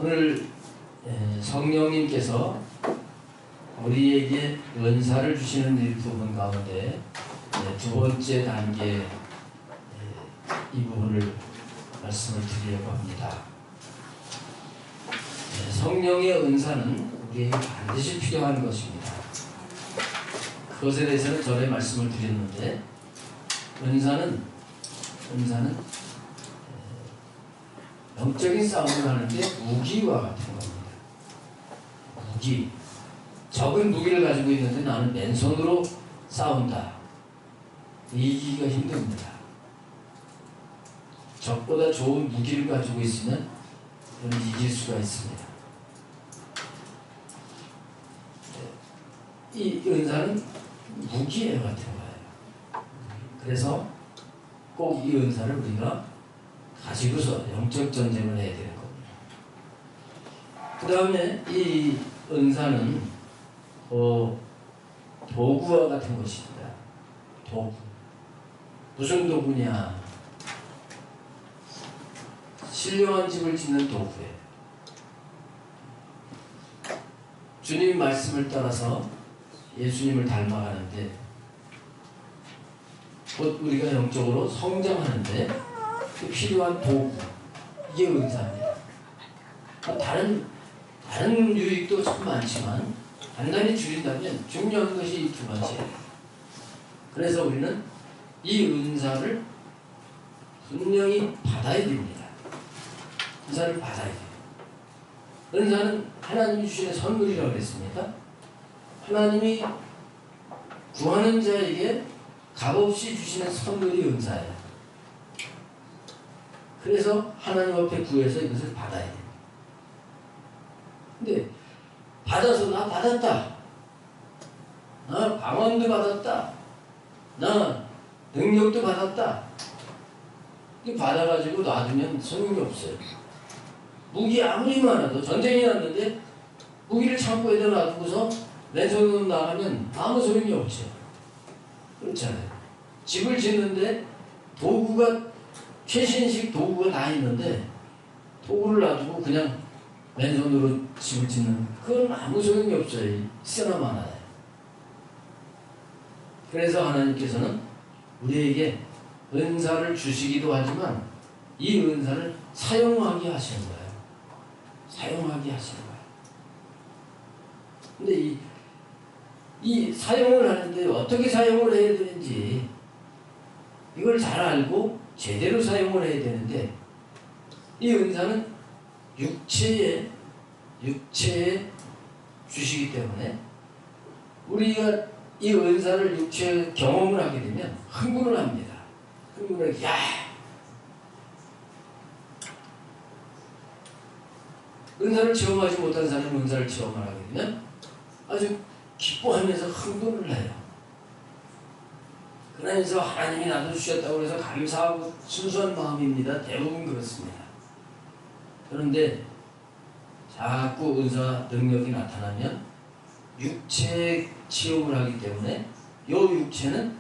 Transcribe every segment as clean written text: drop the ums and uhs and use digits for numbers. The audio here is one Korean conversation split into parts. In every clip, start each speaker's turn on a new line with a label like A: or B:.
A: 오늘 성령님께서 우리에게 은사를 주시는 이 부분 가운데 두 번째 단계 이 부분을 말씀을 드리려고 합니다. 성령의 은사는 우리에게 반드시 필요한 것입니다. 그것에 대해서는 전에 말씀을 드렸는데 은사는 영적인 싸움을 하는데 무기와 같은 겁니다. 무기. 적은 무기를 가지고 있는데 나는 맨손으로 싸운다. 이기기가 힘듭니다. 적보다 좋은 무기를 가지고 있으면 그는 이길 수가 있습니다. 이 은사는 무기에 같은 거예요. 그래서 꼭 이 은사를 우리가 가지고서 영적 전쟁을 해야 되는 겁니다. 그 다음에 이 은사는 도구와 같은 것입니다. 도구. 무슨 도구냐? 신령한 집을 짓는 도구예요. 주님 말씀을 따라서 예수님을 닮아가는데 곧 우리가 영적으로 성장하는데 필요한 도구, 이게 은사입니다. 다른 유익도 참 많지만 간단히 줄인다면 중요한 것이 이 두 가지예요. 그래서 우리는 이 은사를 분명히 받아야 됩니다. 은사를 받아야 돼요. 은사는 하나님이 주시는 선물이라고 그랬습니다. 하나님이 구하는 자에게 값없이 주시는 선물이 은사예요. 그래서 하나님 앞에 구해서 이것을 받아야 돼요. 근데 받아서 나 받았다. 나 방언도 받았다. 나 능력도 받았다. 이 받아가지고 놔두면 소용이 없어요. 무기 아무리 많아도 전쟁이 났는데 무기를 창고에다 놔두고서 맨손으로 나가면 아무 소용이 없죠. 그렇잖아요. 집을 짓는데 도구가 최신식 도구가 다 있는데 도구를 놔두고 그냥 맨손으로 집을 짓는 그건 아무 소용이 없어요. 쓰나 마나요. 그래서 하나님께서는 우리에게 은사를 주시기도 하지만 이 은사를 사용하게 하시는 거예요. 사용하게 하시는 거예요. 근데 이 사용을 하는데 어떻게 사용을 해야 되는지 이걸 잘 알고 제대로 사용을 해야 되는데 이 은사는 육체에 주시기 때문에 우리가 이 은사를 육체에 경험을 하게 되면 흥분을 합니다. 흥분을 야! 은사를 체험하지 못한 사람은 은사를 체험을 하게 되면 아주 기뻐하면서 흥분을 해요. 그러면서 하나님이 나도 주셨다고 해서 감사하고 순수한 마음입니다. 대부분 그렇습니다. 그런데 자꾸 은사 능력이 나타나면 육체에 체험을 하기 때문에 이 육체는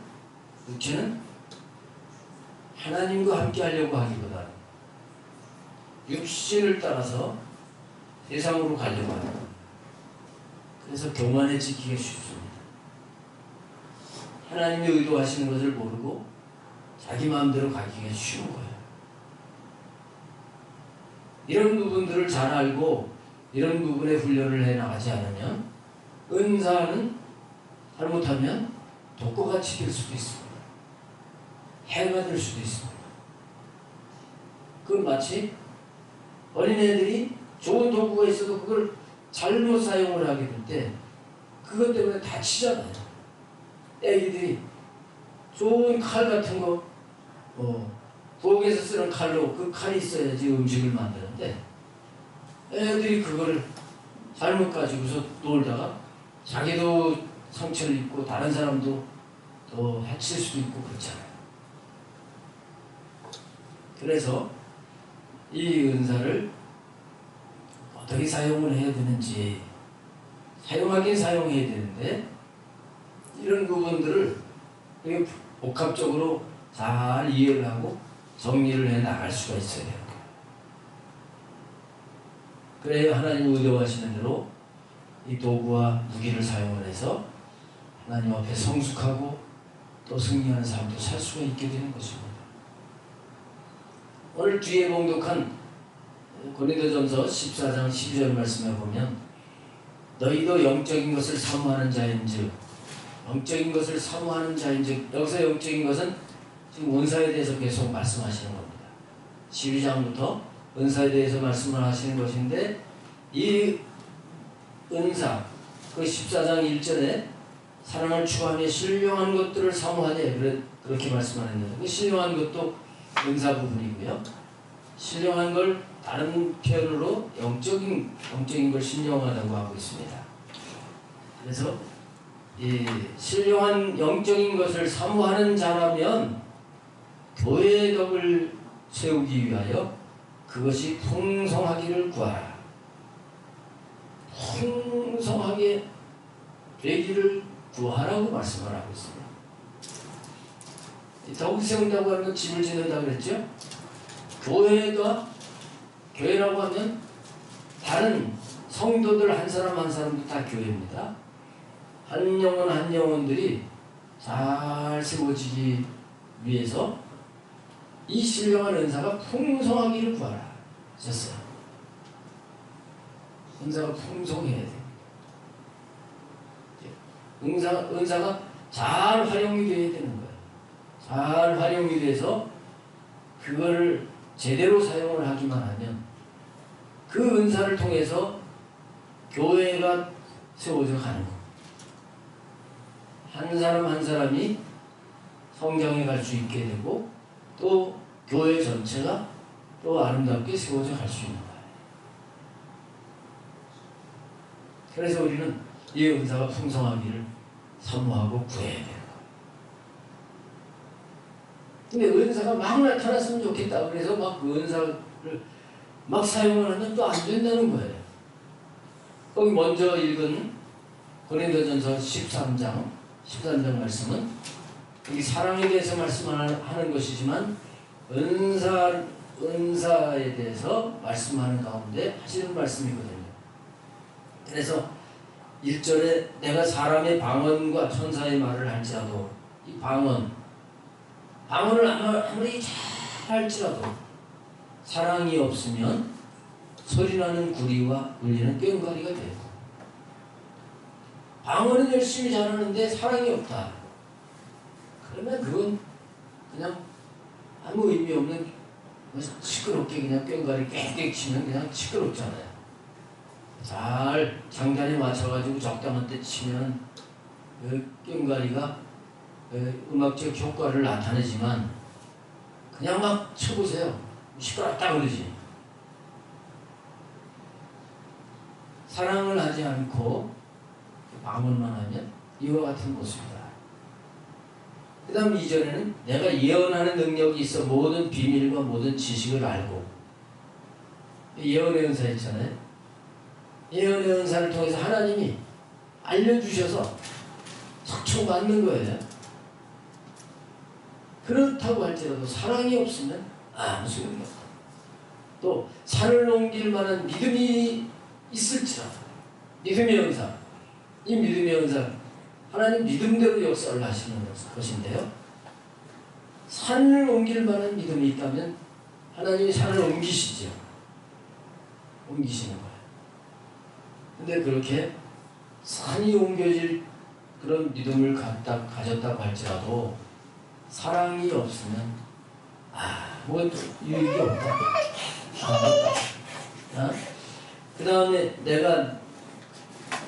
A: 하나님과 함께 하려고 하기보다 육신을 따라서 세상으로 가려고 합니다. 그래서 교만해지기가 쉽습니다. 하나님이 의도하시는 것을 모르고 자기 마음대로 가기가 쉬운 거예요. 이런 부분들을 잘 알고 이런 부분에 훈련을 해나가지 않으면 은사는 잘못하면 독고같이 될 수도 있습니다. 해가 될 수도 있습니다. 그건 마치 어린애들이 좋은 도구가 있어도 그걸 잘못 사용을 하게 될 때 그것 때문에 다치잖아요. 애기들이 좋은 칼 같은 거 부엌에서 쓰는 칼로 그 칼이 있어야지 음식을 만드는데 애들이 그걸 잘못 가지고서 놀다가 자기도 상처를 입고 다른 사람도 또 해칠 수도 있고 그렇잖아요. 그래서 이 은사를 어떻게 사용을 해야 되는지 사용하긴 사용해야 되는데 이런 부분들을 되게 복합적으로 잘 이해를 하고 정리를 해 나갈 수가 있어야 돼요. 그래야 하나님 의도하시는 대로 이 도구와 무기를 사용을 해서 하나님 앞에 성숙하고 또 승리하는 삶도 살 수가 있게 되는 것입니다. 오늘 뒤에 봉독한 고린도전서 14장 12절 말씀에 보면 너희도 영적인 것을 사모하는 자인즉 영적인 것을 사모하는 자인즉 여기서 영적인 것은 지금 은사에 대해서 계속 말씀하시는 겁니다. 12장부터 은사에 대해서 말씀을 하시는 것인데 이 은사 그 14장 1절에 사랑을 추구하며 신령한 것들을 사모하되 그렇게 말씀하는데 그 신령한 것도 은사 부분이고요. 신령한 걸 다른 표현으로 영적인 걸 신령하다고 하고 있습니다. 그래서 이 신령한 영적인 것을 사모하는 자라면 교회의 덕을 세우기 위하여 그것이 풍성하기를 구하라. 풍성하게 되기를 구하라고 말씀을 하고 있습니다. 덕을 세운다고 하면 집을 짓는다고 그랬죠? 교회라고 하면 다른 성도들 한 사람 한 사람도 다 교회입니다. 한 영혼들이 잘 세워지기 위해서 이 신령한 은사가 풍성하기를 구하라 하셨어요. 은사가 풍성해야 돼요. 은사가 잘 활용이 되어야 되는 거예요. 잘 활용이 돼서 그거를 제대로 사용을 하기만 하면 그 은사를 통해서 교회가 세워져 가는 겁니다. 한 사람 한 사람이 성장해 갈 수 있게 되고 또 교회 전체가 또 아름답게 세워져 갈 수 있는 거예요. 그래서 우리는 이 은사가 풍성하기를 사모하고 구해야 되는 거예요. 근데 은사가 막 나타났으면 좋겠다. 그래서 막 그 은사를 막 사용을 하면 또 안 된다는 거예요. 거기 먼저 읽은 고린도전서 13장 말씀은 여기 사랑에 대해서 말씀하는 것이지만 은사에 대해서 말씀하는 가운데 하시는 말씀이거든요. 그래서 1절에 내가 사람의 방언과 천사의 말을 할지라도 이 방언을 아무리 잘 할지라도 사랑이 없으면 소리나는 구리와 울리는 꽹과리가 되고 방언은 열심히 잘하는데 사랑이 없다. 그러면 그건 그냥 아무 의미 없는 시끄럽게 그냥 꽹과리 꽥꽥 치면 그냥 시끄럽잖아요. 잘 장단에 맞춰가지고 적당한 때 치면 그 꽹과리가 음악적 효과를 나타내지만 그냥 막 쳐보세요. 시끄럽다 그러지. 사랑을 하지 않고 방언만 하면 이와 같은 모습이다. 그 다음 2절에는 내가 예언하는 능력이 있어 모든 비밀과 모든 지식을 알고 예언의 은사 있잖아요. 예언의 은사를 통해서 하나님이 알려주셔서 척척 맞는 거예요. 그렇다고 할지라도 사랑이 없으면 아무 소용이 없다. 또 산을 옮길 만한 믿음이 있을지라도 믿음의 은사, 이 믿음의 은사 하나님 믿음대로 역사를 하시는 것인데요. 산을 옮길 만한 믿음이 있다면 하나님이 산을 옮기시죠. 옮기시는 거예요. 근데 그렇게 산이 옮겨질 그런 믿음을 가졌다고 할지라도 사랑이 없으면 아무것도 유익이 없다. 그 다음에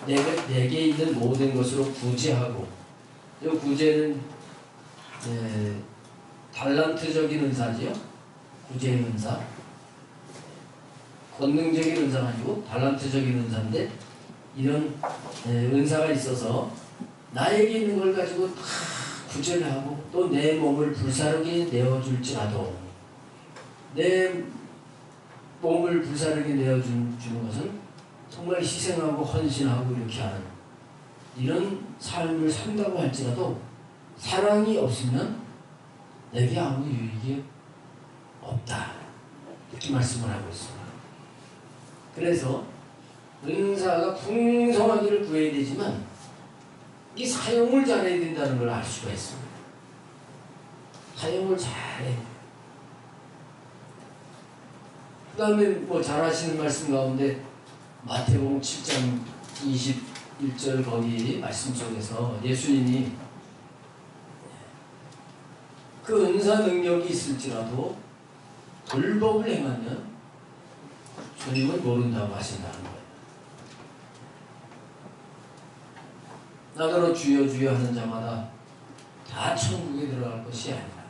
A: 내게 있는 모든 것으로 구제하고, 이 구제는 달란트적인 은사지요. 구제의 은사. 권능적인 은사가 아니고 달란트적인 은사인데 이런 은사가 있어서 나에게 있는 걸 가지고 다 구제를 하고 또 내 몸을 불사르게 내어줄지라도 내 몸을 불사르게 내어주는 것은 정말 희생하고 헌신하고 이렇게 하는 이런 삶을 산다고 할지라도 사랑이 없으면 내게 아무 유익이 없다. 이렇게 말씀을 하고 있습니다. 그래서 은사가 풍성하기를 구해야 되지만 이 사용을 잘해야 된다는 걸 알 수가 있습니다. 사용을 잘해. 그 다음에 뭐 잘하시는 말씀 가운데 마태복음 7장 21절 거기 말씀 속에서 예수님이 그 은사 능력이 있을지라도 불법을 행하면 주님을 모른다고 하신다는 거예요. 나더러 주여 주여 하는 자마다 다 천국에 들어갈 것이 아니라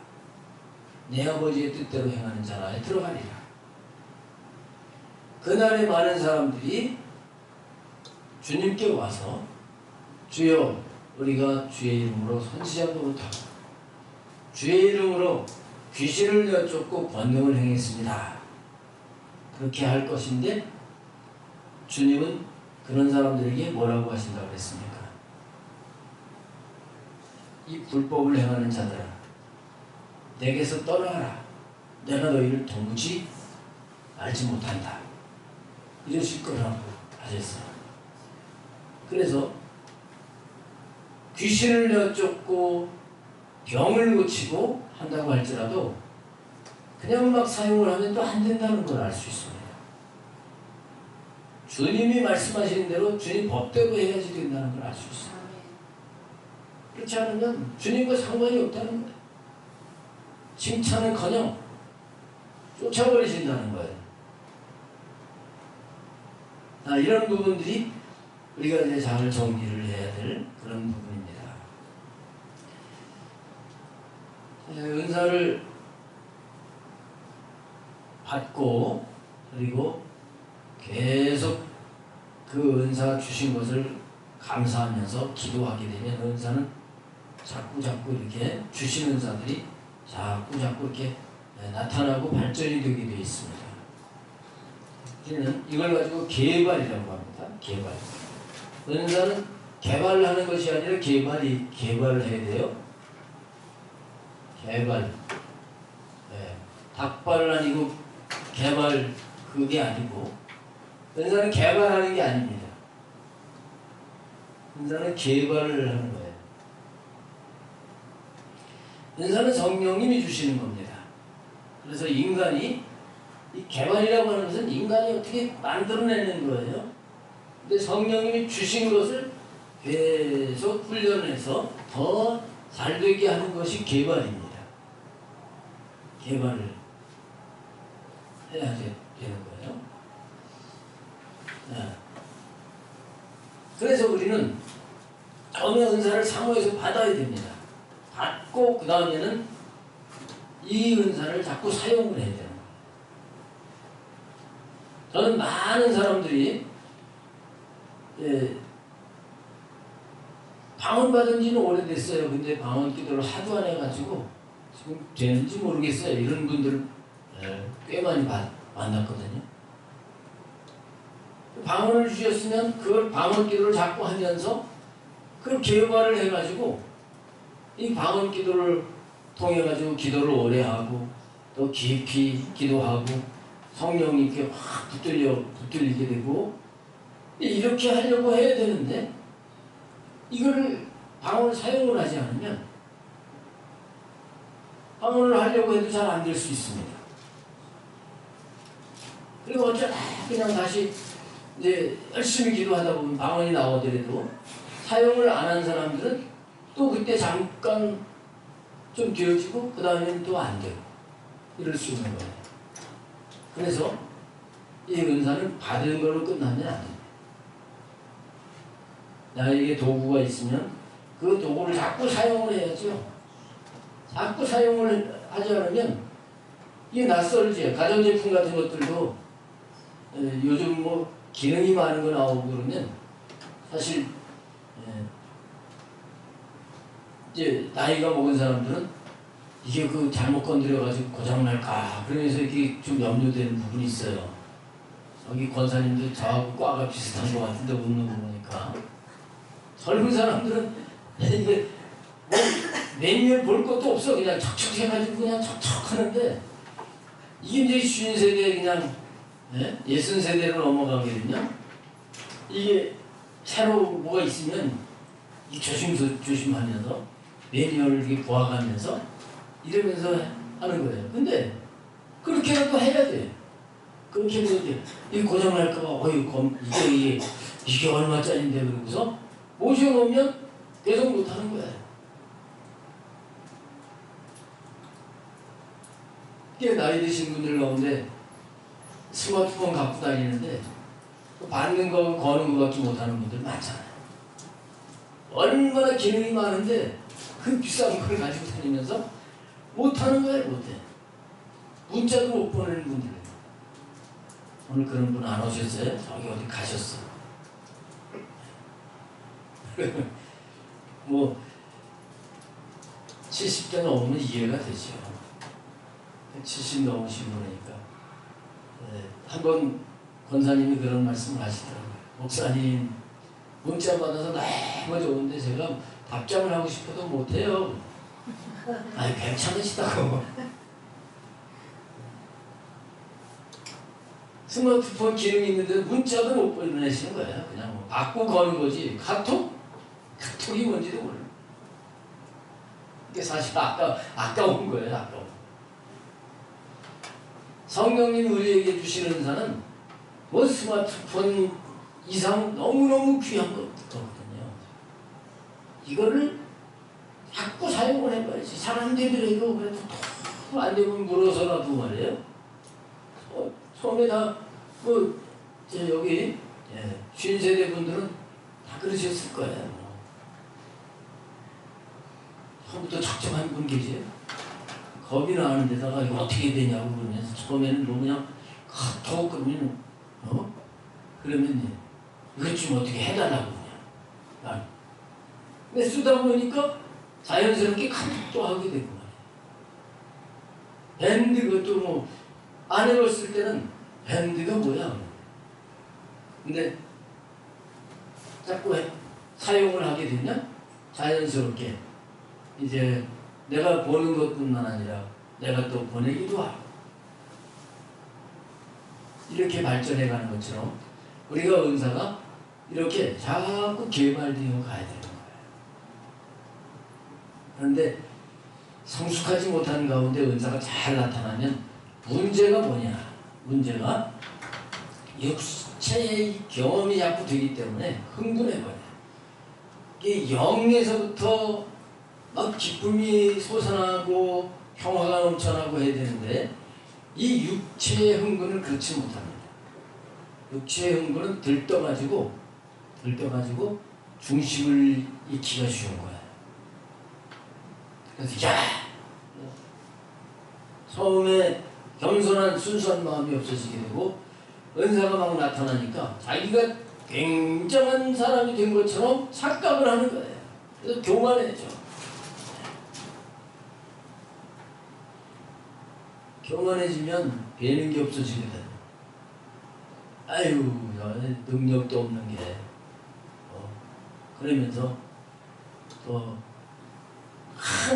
A: 내 아버지의 뜻대로 행하는 자라에 들어가리라. 그날에 많은 사람들이 주님께 와서 주여 우리가 주의 이름으로 선지자도 못하고 주의 이름으로 귀신을 여쭙고 권능을 행했습니다. 그렇게 할 것인데 주님은 그런 사람들에게 뭐라고 하신다고 그랬습니까? 이 불법을 행하는 자들아 내게서 떠나가라. 내가 너희를 도무지 알지 못한다. 이러실 거라고 하셨어요. 그래서 귀신을 여쭙고 병을 고치고 한다고 할지라도 그냥 막 사용을 하면 또 안 된다는 걸 알 수 있습니다. 주님이 말씀하시는 대로 주님 법대로 해야지 된다는 걸 알 수 있어요. 그렇지 않으면 주님과 상관이 없다는 거예요. 칭찬은커녕 쫓아버리신다는 거예요. 이런 부분들이 우리가 이제 잘 정리를 해야 될 그런 부분입니다. 은사를 받고 그리고 계속 그 은사 주신 것을 감사하면서 기도하게 되면 은사는 자꾸 이렇게 주신 은사들이 자꾸 이렇게 나타나고 발전이 되게 되어 있습니다. 우리는 이걸 가지고 개발이라고 합니다. 개발. 은사는 개발하는 것이 아니라 개발을 해야 돼요. 개발. 닭발은 아니고 개발 그게 아니고 은사는 개발하는 게 아닙니다. 은사는 개발을 하는 거예요. 은사는 성령님이 주시는 겁니다. 그래서 인간이 이 개발이라고 하는 것은 인간이 어떻게 만들어내는 거예요. 근데 성령님이 주신 것을 계속 훈련해서 더 잘되게 하는 것이 개발입니다. 개발을 해야 되는 거예요. 그래서 우리는 처음에 은사를 사모해서 받아야 됩니다. 받고 그 다음에는 이 은사를 자꾸 사용을 해야 돼요. 저는 많은 사람들이 방언 받은 지는 오래됐어요. 근데 방언 기도를 하도 안 해가지고 지금 되는지 모르겠어요. 이런 분들 꽤 많이 만났거든요. 방언을 주셨으면 그걸 방언 기도를 자꾸 하면서 그걸 개발을 해가지고 이 방언 기도를 통해 가지고 기도를 오래 하고 또 깊이 기도하고 성령님께 확 붙들리게 되고 이렇게 하려고 해야 되는데 이거를 방언을 사용을 하지 않으면 방언을 하려고 해도 잘 안 될 수 있습니다. 그리고 어쩌다 그냥 다시 이제 열심히 기도하다 보면 방언이 나오더라도 사용을 안 한 사람들은 또 그때 잠깐 좀 되어지고 그 다음에는 또 안 되고 이럴 수 있는 거예요. 그래서 이 은사는 받은 걸로 끝나면 안 됩니다. 나에게 도구가 있으면 그 도구를 자꾸 사용을 해야죠. 자꾸 사용을 하지 않으면 이게 낯설지. 가전제품 같은 것들도 요즘 뭐 기능이 많은 거 나오고 그러면 사실 이제 나이가 먹은 사람들은 이게 그 잘못 건드려가지고 고장날까 그러면서 이게 좀 염려되는 부분이 있어요. 여기 권사님도 저하고 과가 비슷한 것 같은데 웃는 거 보니까 젊은 사람들은 이게 매뉴얼 볼 것도 없어. 그냥 척척 해가지고 그냥 척척 하는데 이게 이제 50세대에 그냥 예순 세대로 넘어가게 되면 이게 새로 뭐가 있으면 이 조심하면서 매뉴얼을 이렇게 보아가면서 이러면서 하는 거예요. 근데 그렇게라도 해야 돼. 그렇게 해야 돼. 이 고장날까봐 이게 얼마짜리인데 그러고서 모셔놓으면 계속 못하는 거야. 꽤 나이 드신 분들 가운데 스마트폰 갖고 다니는데 받는 거 거는 거 같지 못하는 분들 많잖아요. 얼마나 기능이 많은데 그 비싼 걸 가지고 다니면서 못하는 거예요. 못해. 문자도 못 보내는 분들. 오늘 그런 분 안 오셨어요? 저기 어디 가셨어. 뭐 70대 넘으면 이해가 되죠. 70 넘으신 분이니까. 한번 권사님이 그런 말씀을 하시더라고요. 목사님 문자 받아서 너무 좋은데 제가 답장을 하고 싶어도 못해요. 아니 괜찮으시다고. 스마트폰 기능이 있는데 문자도 못 보내시는 거예요. 그냥 뭐 받고 거는 거지. 카톡이 뭔지도 몰라요. 이게 사실 아까운 거예요. 아까운. 성령님 우리에게 주시는 은사는 뭐 스마트폰 이상 너무너무 귀한 거거든요. 이거를 자꾸 사용을 해봐야지. 사람들에게도 그래도 안 되면 물어서라도 말이에요. 처음에 다 여기 50세대 분들은 다 그러셨을 거예요. 처음부터 적정한 분 계세요. 겁이 나는 데다가 이거 어떻게 되냐고 그러면서 처음에는 뭐 그냥 카톡 그러면 그러면 이것 좀 어떻게 해달라고 그냥. 근데 쓰다 보니까 자연스럽게 카톡도 하게 되고 말이에요. 밴드 그것도 뭐 안 해봤을 때는 밴드가 뭐야. 근데 자꾸 사용을 하게 되면 자연스럽게 이제 내가 보는 것뿐만 아니라 내가 또 보내기도 하고 이렇게 발전해가는 것처럼 우리가 은사가 이렇게 자꾸 개발되어 가야 되는 거예요. 그런데 성숙하지 못한 가운데 은사가 잘 나타나면 문제가 뭐냐? 문제가 육체의 경험이 자꾸 되기 때문에 흥분해버려요. 이게 영에서부터 막 기쁨이 솟아나고 평화가 넘쳐나고 해야 되는데 이 육체의 흥분을 그렇지 못합니다. 육체의 흥분은 들떠가지고 중심을 잃기가 쉬운 거예요. 그래서 처음에 겸손한 순수한 마음이 없어지게 되고 은사가 막 나타나니까 자기가 굉장한 사람이 된 것처럼 착각을 하는 거예요. 그래서 교만해져. 교만해지면 배는 게 없어지게 돼요. 아유, 능력도 없는 게. 그러면서 또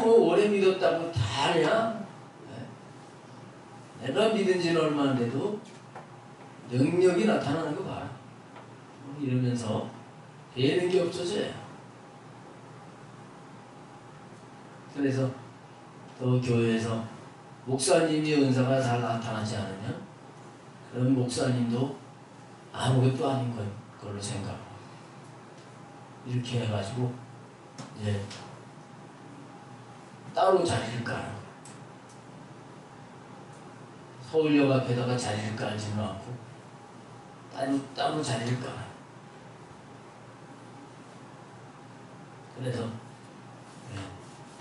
A: 뭐 오래 믿었다고 다 하냐? 내가 믿은 지는 얼마 안 돼도 능력이 나타나는 거 봐. 이러면서 배는 게 없어져요. 그래서 또 교회에서 목사님이 은사가 잘 나타나지 않으면 그런 목사님도 아무것도 아닌 걸로 생각하고 이렇게 해가지고 이제 따로 자리를 까는 거예요. 서울역 앞에다가 자리를 깔지는 않고 따로 자리를 까요. 그래서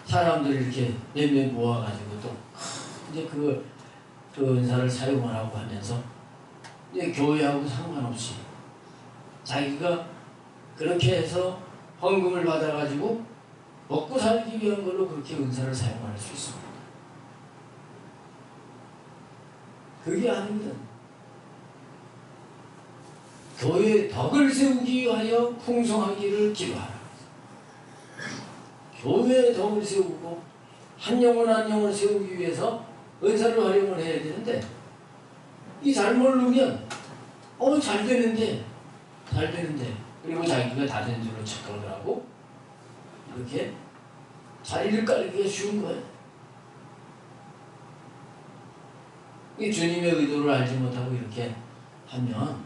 A: 사람들이 이렇게 몇몇 모아가지고 또 이제 그 은사를 사용을 하고 하면서 이제 교회하고 상관없이 자기가 그렇게 해서 헌금을 받아가지고 먹고 살기 위한 걸로 그렇게 은사를 사용할 수 있습니다. 그게 아니면 교회의 덕을 세우기 위하여 풍성하기를 기도하라. 교회의 덕을 세우고 한 영혼 한 영혼을 세우기 위해서 은사를 활용을 해야 되는데 이 잘 모르면 잘 되는데 그리고 자기가 다 된 줄로 착각을 하고 이렇게 자리를 깔기가 쉬운 거예요. 이 주님의 의도를 알지 못하고 이렇게 하면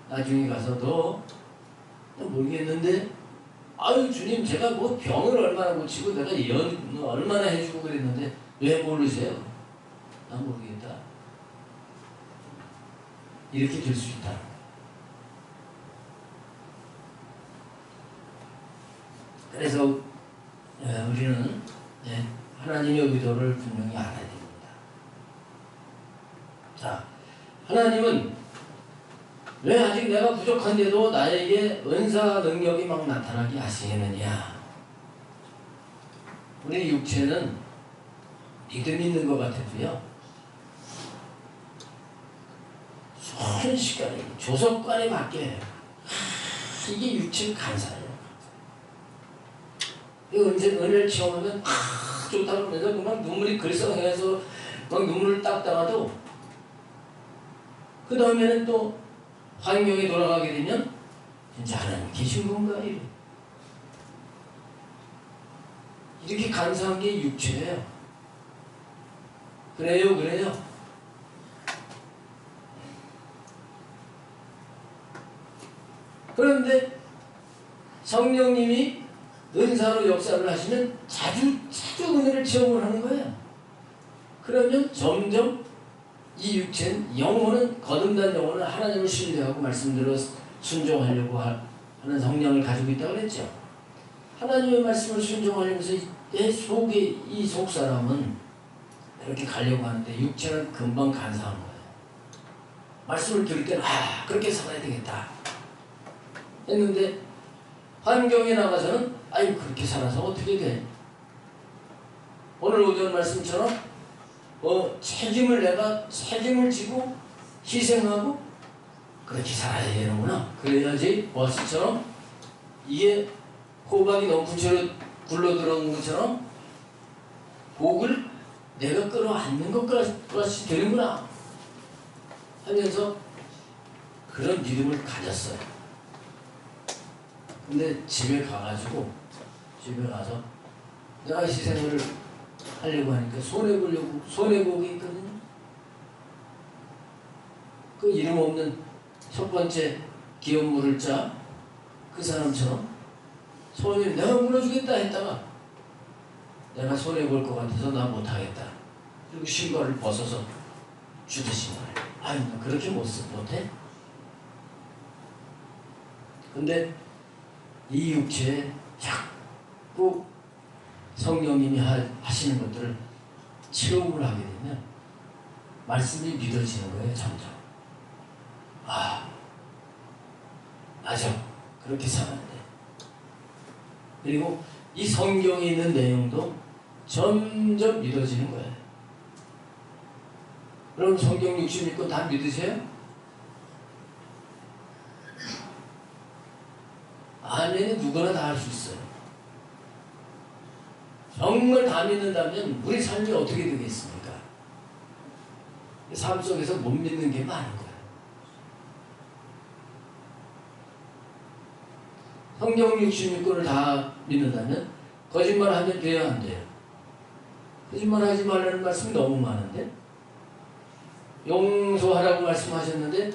A: 나중에 가서 너 모르겠는데 아유 주님 제가 뭐 병을 얼마나 고치고 내가 예언 얼마나 해주고 그랬는데 왜 모르세요? 난 모르겠다. 이렇게 될 수 있다. 그래서 우리는 하나님의 의도를 분명히 알아야 됩니다. 자, 하나님은 왜 아직 내가 부족한데도 나에게 은사 능력이 막 나타나게 하시느냐? 우리 육체는 믿음이 있는 것 같아도요, 순식간에 조석관에 맡겨요. 이게 육체의 간사예요. 은혜를 체험하면 좋다고 그러면서 그만 눈물이 글썽해서 막 눈물을 닦다가도 그 다음에는 또 환경에 돌아가게 되면 진짜 하나님 계신 건가? 이렇게 간사한 게 육체예요. 그래요. 그런데 성령님이 은사로 역사를 하시면 자주 은혜를 체험을 하는 거예요. 그러면 점점 이 육체는 영혼은 거듭난 영혼은 하나님을 신뢰하고 말씀대로 순종하려고 하는 성령을 가지고 있다고 그랬죠. 하나님의 말씀을 순종하면서 내 속에 이 속사람은 이렇게 가려고 하는데 육체는 금방 간사한 거예요. 말씀을 들을 때는 그렇게 살아야 되겠다 했는데 환경에 나가서는 그렇게 살아서 어떻게 돼? 오늘 오전 말씀처럼 책임을 지고 희생하고 그렇게 살아야 되는구나. 그래야지 버스처럼 이게 호박이 넝쿨처럼 굴러들어온 것처럼 복을 내가 끌어안는 것 같이 되는구나 하면서 그런 믿음을 가졌어요. 근데 집에 가서 내가 희생을 하려고 하니까 손해보기 있거든요. 그 이름 없는 첫 번째 기업 물을 자 그 사람처럼 손님 내가 물어주겠다 했다가 내가 손해볼 것 같아서 나 못하겠다. 그리고 신발을 벗어서 주듯이 말해. 나 그렇게 못해? 근데 이 육체에 자꾸 성령님이 하시는 것들을 체험을 하게 되면 말씀이 믿어지는 거예요. 점점. 맞아. 그렇게 살았는데. 그리고 이 성경에 있는 내용도 점점 믿어지는 거예요. 그럼 성경 66권 다 믿으세요? 아멘. 누구나 다 할 수 있어요. 정말 다 믿는다면 우리 삶이 어떻게 되겠습니까? 삶 속에서 못 믿는 게 많은 거예요. 성경 66권을 다 믿는다면 거짓말하면 돼야 안 돼요? 거짓말하지 말라는 말씀이 너무 많은데 용서하라고 말씀하셨는데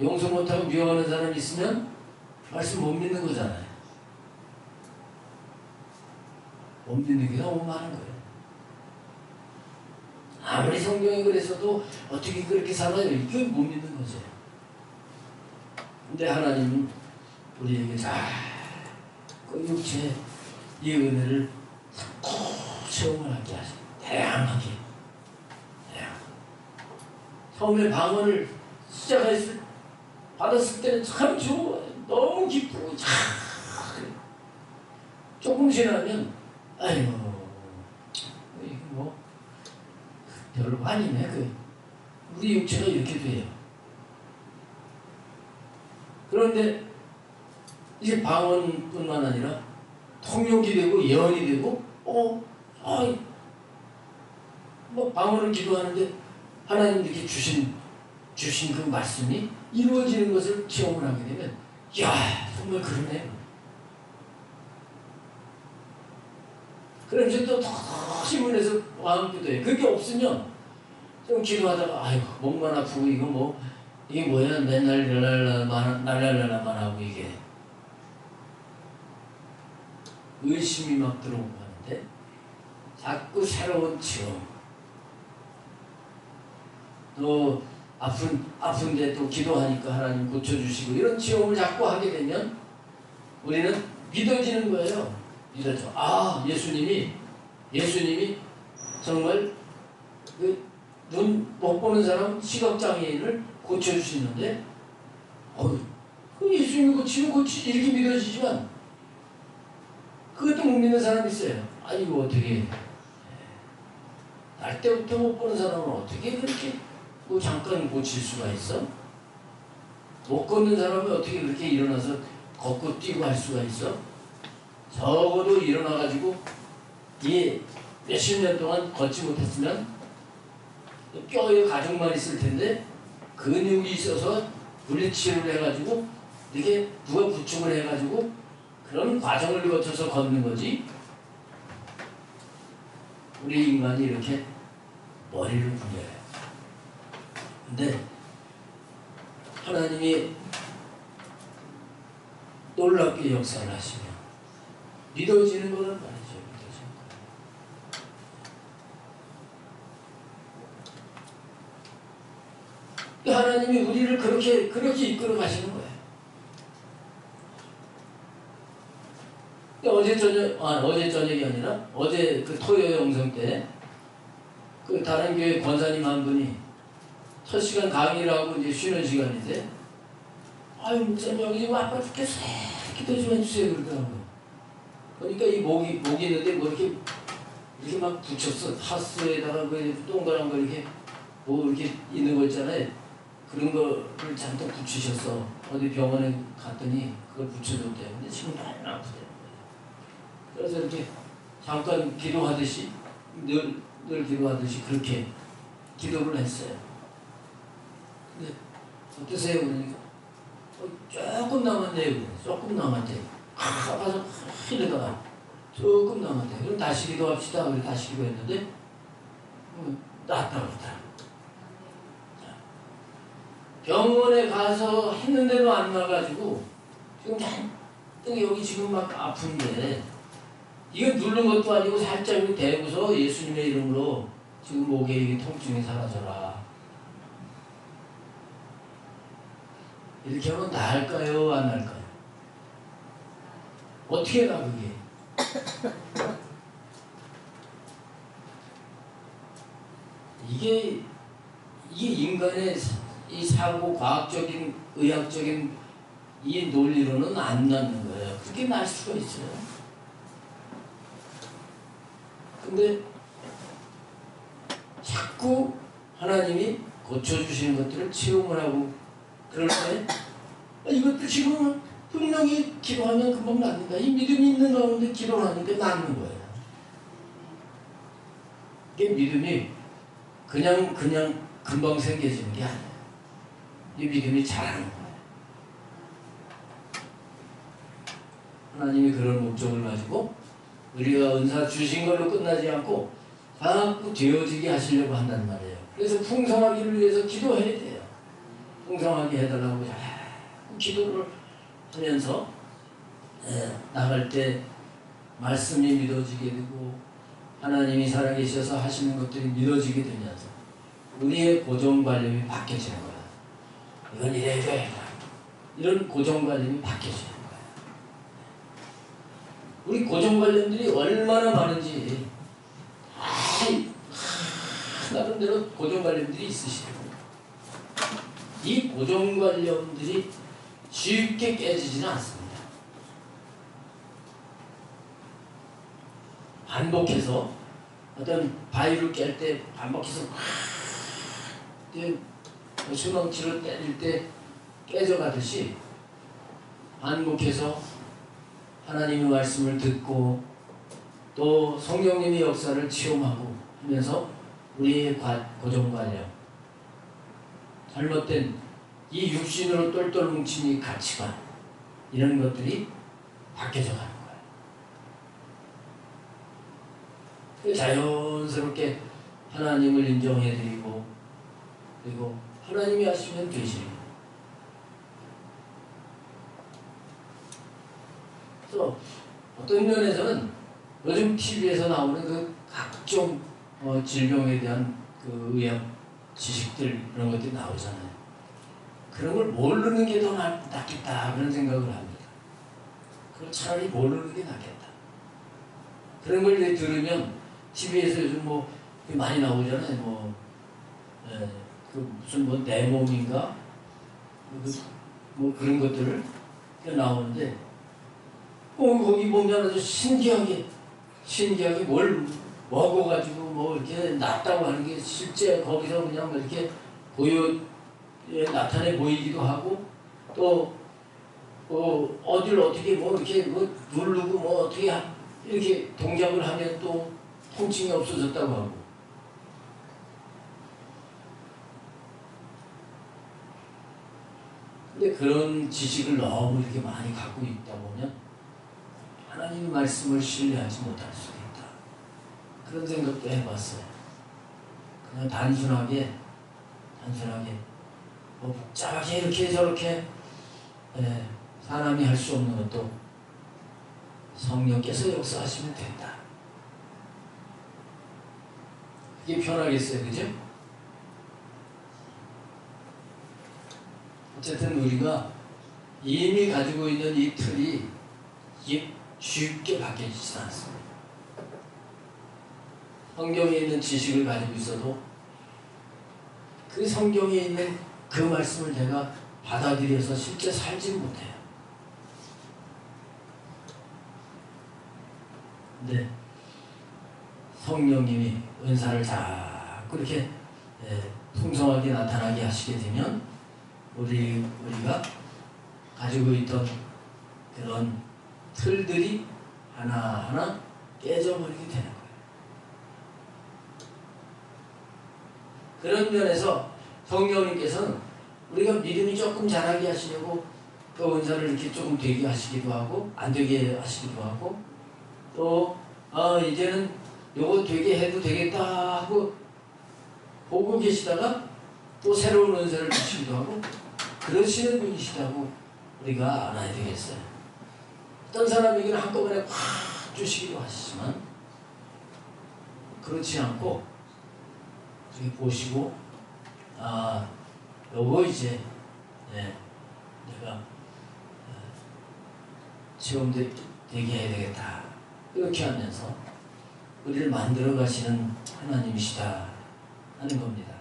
A: 용서 못하고 미워하는 사람이 있으면 말씀 못 믿는 거잖아요. 못 믿는 게 너무 많은 거예요. 아무리 성경이 그랬어도 어떻게 그렇게 살아요? 이게 못 믿는 거죠. 근데 하나님은 우리에게 그 육체 이 은혜를 체험을 하게 하셔. 다양하게. 처음에 방언을 받았을 때는 참 좋아요. 너무 기쁘고 조금 지나면 이거 뭐 별거 아니네. 우리 육체가 이렇게 돼요. 그런데 이제 방언뿐만 아니라 통역이 되고 예언이 되고 뭐 방언을 기도하는데 하나님 이렇게 주신 주신 그 말씀이 이루어지는 것을 체험을 하게 되면 야 정말 그러네. 그러면서 또 더 신문에서 마음 기도해. 그게 없으면 좀 기도하다가 아이고 목만 아프고 이거 뭐 이게 뭐야 맨날 날랄랄만 하고 이게 의심이 막 들어오고 하는데 자꾸 새로운 체험 또 아픈데 또 기도하니까 하나님 고쳐주시고 이런 체험을 자꾸 하게 되면 우리는 믿어지는 거예요. 믿어져. 아 예수님이 정말 그 눈 못 보는 사람 시각장애인을 고쳐주시는데 그 예수님이 고치면 고치지 이렇게 믿어지지만 그것도 못 믿는 사람이 있어요. 아니 이거 어떻게 날 때부터 못 보는 사람은 어떻게 그렇게 뭐 잠깐 고칠 수가 있어? 못 걷는 사람이 어떻게 그렇게 일어나서 걷고 뛰고 할 수가 있어? 적어도 일어나가지고 이 몇십 년 동안 걷지 못했으면 뼈에 가죽만 있을 텐데 근육이 있어서 물리치료를 해가지고 이렇게 누가 부축을 해가지고 그런 과정을 거쳐서 걷는 거지. 우리 인간이 이렇게 머리를 굴려요. 근데 하나님이 놀랍게 역사를 하시며 믿어지는 거란 말이죠. 하나님이 우리를 그렇게 이끌어 가시는 거예요. 어제 저녁이 아니라 어제 그 토요 영성 때 그 다른 교회 권사님 한 분이 첫 시간 강의를 하고 이제 쉬는 시간인데 아유 목사님 여기 지금 아파 죽겠어 기도 좀 해주세요 그러더라고요. 그러니까 이 목이 있는데 뭐 이렇게 막 붙였어. 하스에다가 그 동그란 거 이렇게 뭐 이렇게 있는 거 있잖아요. 그런 거를 잔뜩 붙이셨어. 어디 병원에 갔더니 그걸 붙여줬대요. 근데 지금 너무 아프대요. 그래서 이렇게 잠깐 기도하듯이 늘 기도하듯이 그렇게 기도를 했어요. 근데 어떠세요? 그러니까 조금 남았네요. 조금 남았대요. 아파서 이러다가 조금 남았대요. 그럼 다시 기도합시다. 그래 다시 기도했는데 낫다고 그러더라. 병원에 가서 했는데도 안 나가지고 지금 잔뜩 여기 지금 막 아픈데 이거 누른 것도 아니고 살짝 대고서 예수님의 이름으로 지금 목에 이 통증이 사라져라. 이렇게 하면 나을까요? 안 나을까요? 어떻게 나 그게? 이게 인간의 이 사고 과학적인 의학적인 이 논리로는 안 낫는 거예요. 그렇게 날 수가 있어요. 근데 자꾸 하나님이 고쳐주시는 것들을 체험을 하고 그럴 때 이것도 지금은 분명히 기도하면 금방 낫는다. 이 믿음이 있는 가운데 기도를 하니까 낫는 거예요. 이게 믿음이 그냥 금방 생겨지는 게 아니에요. 이 믿음이 자라는 거예요. 하나님이 그런 목적을 가지고 우리가 은사 주신 걸로 끝나지 않고 자꾸 되어지게 하시려고 한단 말이에요. 그래서 풍성하기를 위해서 기도해야 돼요. 풍성하게 해달라고 자꾸 기도를 하면서 나갈 때 말씀이 믿어지게 되고 하나님이 살아계셔서 하시는 것들이 믿어지게 되면서 우리의 고정관념이 바뀌어지는 거예요. 이건 이래야 돼. 이런 고정관념이 바뀌어지는 거예요. 우리 고정관념들이 얼마나 많은지 나름대로 고정관념들이 있으시고 이 고정관념들이 쉽게 깨지지는 않습니다. 반복해서 어떤 바위를 깰 때 반복해서 수렁치를 때릴 때 깨져가듯이 반복해서 하나님의 말씀을 듣고 또 성령님의 역사를 체험하고 하면서 우리의 고정관념 잘못된 이 육신으로 똘똘 뭉친 이 가치관 이런 것들이 바뀌어져 가는 거예요. 자연스럽게 하나님을 인정해드리고 그리고 하나님이 하시면 되시는 거예요. 그래서 어떤 면에서는 요즘 TV에서 나오는 그 각종 질병에 대한 그 의학 지식들 이런 것들이 나오잖아요. 그런 걸 모르는 게 더 낫겠다 그런 생각을 합니다. 그걸 차라리 모르는 게 낫겠다. 그런 걸 이제 들으면 TV에서 요즘 뭐 많이 나오잖아요. 그 무슨 뭐 내 몸인가 뭐 그런 것들을 나오는데 거기 보면 아주 신기하게 뭘 먹어가지고 뭐 이렇게 낫다고 하는 게 실제 거기서 그냥 이렇게 나타내 보이기도 하고 또 어디를 어떻게 뭐 이렇게 뭐 누르고 뭐 어떻게 이렇게 동작을 하면 또 통증이 없어졌다고 하고. 근데 그런 지식을 너무 이렇게 많이 갖고 있다 보면 하나님의 말씀을 신뢰하지 못할 수도 있다. 그런 생각도 해봤어요. 그냥 단순하게 뭐 복잡하게 이렇게 저렇게 사람이 할 수 없는 것도 성령께서 역사하시면 된다. 그게 편하겠어요, 그죠? 어쨌든 우리가 이미 가지고 있는 이 틀이 이게 쉽게 바뀌지 않습니다. 성경에 있는 지식을 가지고 있어도 그 성경에 있는 그 말씀을 내가 받아들여서 실제 살지 못해요. 근데 성령님이 은사를 자꾸 이렇게 풍성하게 나타나게 하시게 되면 우리가 가지고 있던 그런 틀들이 하나하나 깨져버리게 되는 거예요. 그런 면에서 성령님께서는 우리가 믿음이 조금 자라게 하시려고 또 은사를 이렇게 조금 되게 하시기도 하고 안 되게 하시기도 하고 또 이제는 요거 되게 해도 되겠다 하고 보고 계시다가 또 새로운 은사를 주시기도 하고 그러시는 분이시다고 우리가 알아야 되겠어요. 어떤 사람에게는 한꺼번에 확 주시기도 하시지만 그렇지 않고 이렇게 보시고 요거 이제 내가 체험되게 해야 되겠다 이렇게 하면서 우리를 만들어 가시는 하나님이시다 하는 겁니다.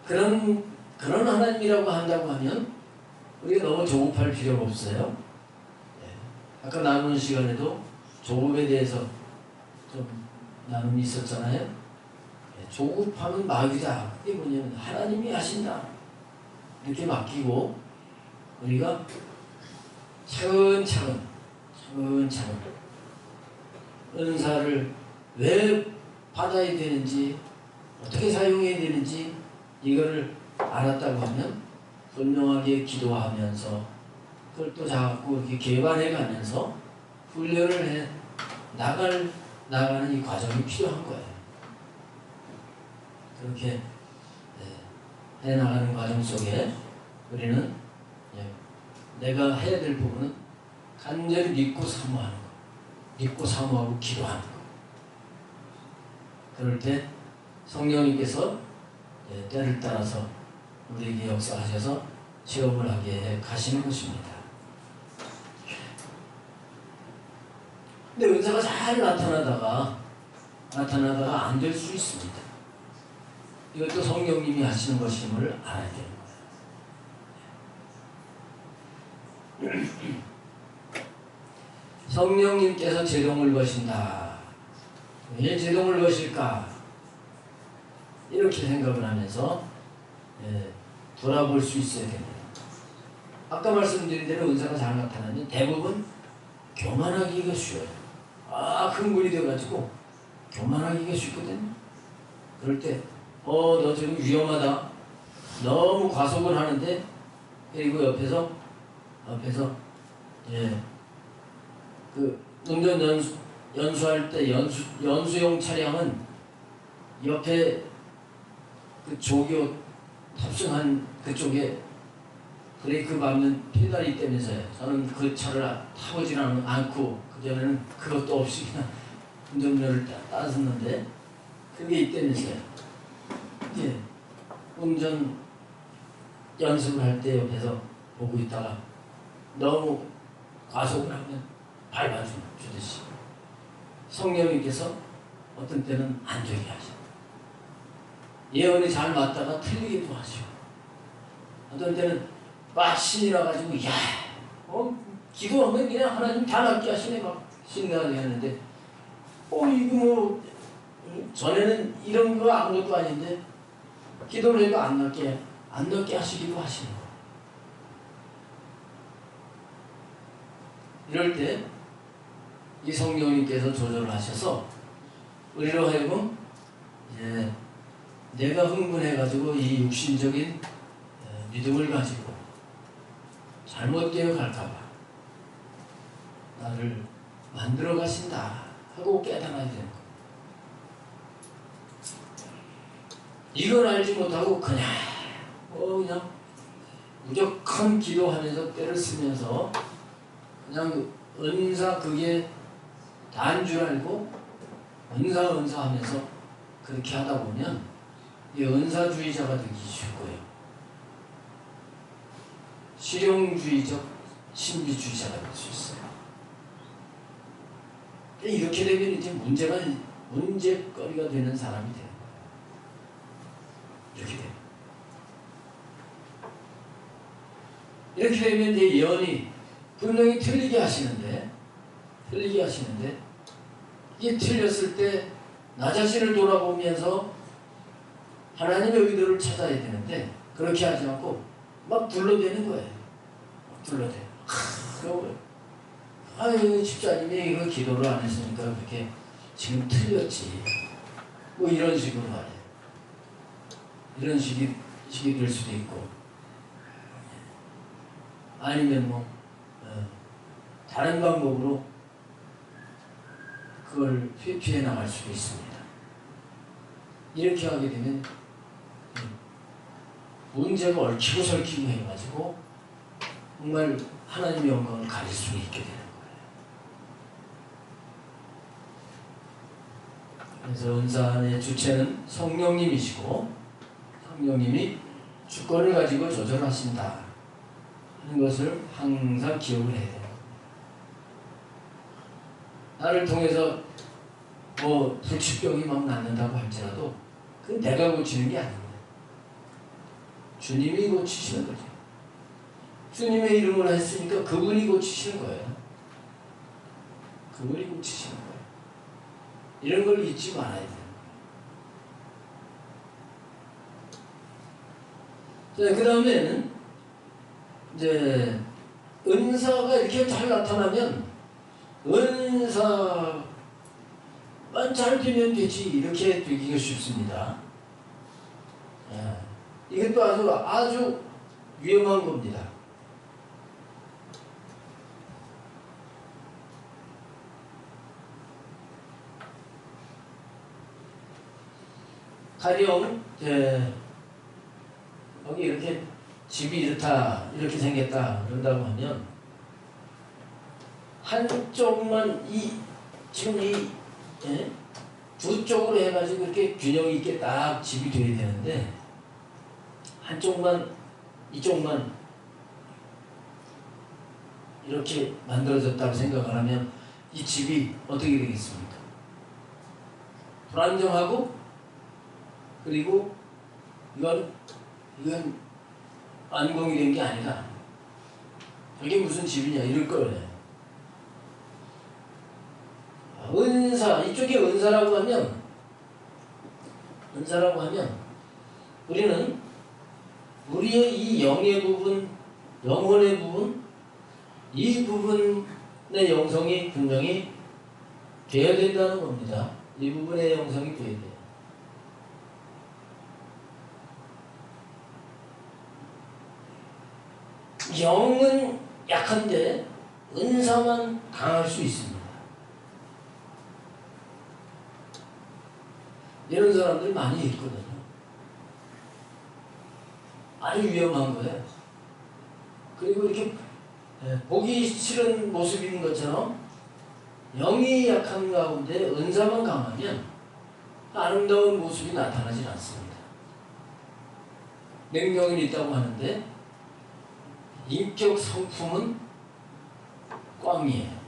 A: 그런 하나님이라고 한다고 하면 우리가 너무 조급할 필요가 없어요. 아까 나누는 시간에도 조급에 대해서 좀 나눔이 있었잖아요. 조급하면 마귀다. 그게 뭐냐면 하나님이 하신다. 이렇게 맡기고 우리가 차근차근 은사를 왜 받아야 되는지 어떻게 사용해야 되는지 이거를 알았다고 하면 분명하게 기도하면서 그걸 또 자꾸 이렇게 개발해 가면서 훈련을 해 나가는 이 과정이 필요한 거예요. 그렇게 해나가는 과정 속에 우리는 내가 해야 될 부분은 간절히 믿고 사모하는 거. 믿고 사모하고 기도하는 거. 그럴 때 성령님께서 때를 따라서 우리에게 역사하셔서 체험을 하게 가시는 것입니다. 근데 은사가 잘 나타나다가 안 될 수 있습니다. 이것도 성령님이 하시는 것임을 알아야 되는 거예요. 성령님께서 제동을 거신다. 왜 제동을 거실까? 이렇게 생각을 하면서 돌아볼 수 있어야 됩니다. 아까 말씀드린 대로 은사가 잘 나타나면 대부분 교만하기가 쉬워요. 흥분이 돼가지고 교만하기가 쉽거든요. 그럴 때 너 지금 위험하다. 너무 과속을 하는데, 그리고 옆에서 예, 그 운전 연수할 때 연수용 차량은 옆에 그 조교 탑승한 그쪽에 브레이크 밟는 페달이 있다면서요. 저는 그 차를 타보지는 않고 그전에는 그것도 없이 그냥 운전면허를 따졌는데 그게 있다면서요. 예, 운전 연습을 할 때 옆에서 보고 있다가 너무 과속을 하면 밟아주듯이 성령님께서 어떤 때는 안 되게 하셔. 예언이 잘 맞다가 틀리기도 하죠. 어떤 때는 막 신이 나가지고 야, 기도하면 그냥 하나님 다 낫게 하시네 막 신나게 하는데 이거 뭐 전에는 이런 거 아무것도 아닌데 기도를 해도 안 낫게 하시기도 하시는 거예요. 이럴 때 이 성령님께서 조절을 하셔서 우리로 하여금 이제 내가 흥분해가지고 이 육신적인 믿음을 가지고 잘못되어 갈까봐 나를 만들어 가신다 하고 깨달아야 되는 거예요. 이걸 알지 못하고 그냥 무조건 기도하면서 때를 쓰면서 그냥 은사 그게 다인 줄 알고 은사 하면서 그렇게 하다 보면 이 은사주의자가 되기 쉬울 거예요. 실용주의적 신비주의자가 될 수 있어요. 이렇게 되면 이제 문제거리가 되는 사람이 돼요. 이렇게 돼요. 이렇게 되면 이제 예언이 분명히 틀리게 하시는데 이게 틀렸을 때 나 자신을 돌아보면서 하나님의 의도를 찾아야 되는데 그렇게 하지 않고 막 둘러대는 거예요. 둘러대요. 아유 집사님이 이거 기도를 안 했으니까 그렇게 지금 틀렸지. 뭐 이런 식으로 말해요. 이런 식이 될 수도 있고 아니면 다른 방법으로 그걸 피해 나갈 수도 있습니다. 이렇게 하게 되면 문제가 얽히고 설키고 해가지고 정말 하나님의 영광을 가질 수 있게 되는 거예요. 그래서 은사의 주체는 성령님이시고 성령님이 주권을 가지고 조절하신다 하는 것을 항상 기억을 해야 돼요. 나를 통해서 불치병이 막 낫는다고 할지라도 그건 내가 고치는 게 아닙니다. 주님이 고치시는 거죠. 주님의 이름을 했으니까 그분이 고치시는 거예요. 그분이 고치시는 거예요. 이런 걸 잊지 말아야 돼요. 자, 그 다음에는 이제 은사가 이렇게 잘 나타나면 은사만 잘 되면 되지 이렇게 되기가 쉽습니다. 이것도 아주 위험한 겁니다. 가령 여기 이렇게 집이 이렇게 생겼다 그런다고 하면 한쪽만 두 쪽으로 해가지고 이렇게 균형 있게 딱 집이 돼야 되는데 이쪽만 이렇게 만들어졌다고 생각을 하면 이 집이 어떻게 되겠습니까? 불안정하고 그리고 이건 안공이 된 게 아니라 저게 무슨 집이냐 이럴 거예요. 은사, 이쪽이 은사라고 하면 우리는 우리의 이 영의 부분, 영혼의 부분, 이 부분의 영성이 분명히 돼야 된다는 겁니다. 이 부분의 영성이 돼야 돼요. 영은 약한데 은사만 강할 수 있습니다. 이런 사람들 많이 있거든요. 아주 위험한 거예요. 그리고 이렇게 보기 싫은 모습인 것처럼 영이 약한 가운데 은사만 강하면 아름다운 모습이 나타나지 않습니다. 능력이 있다고 하는데 인격 성품은 꽝이에요.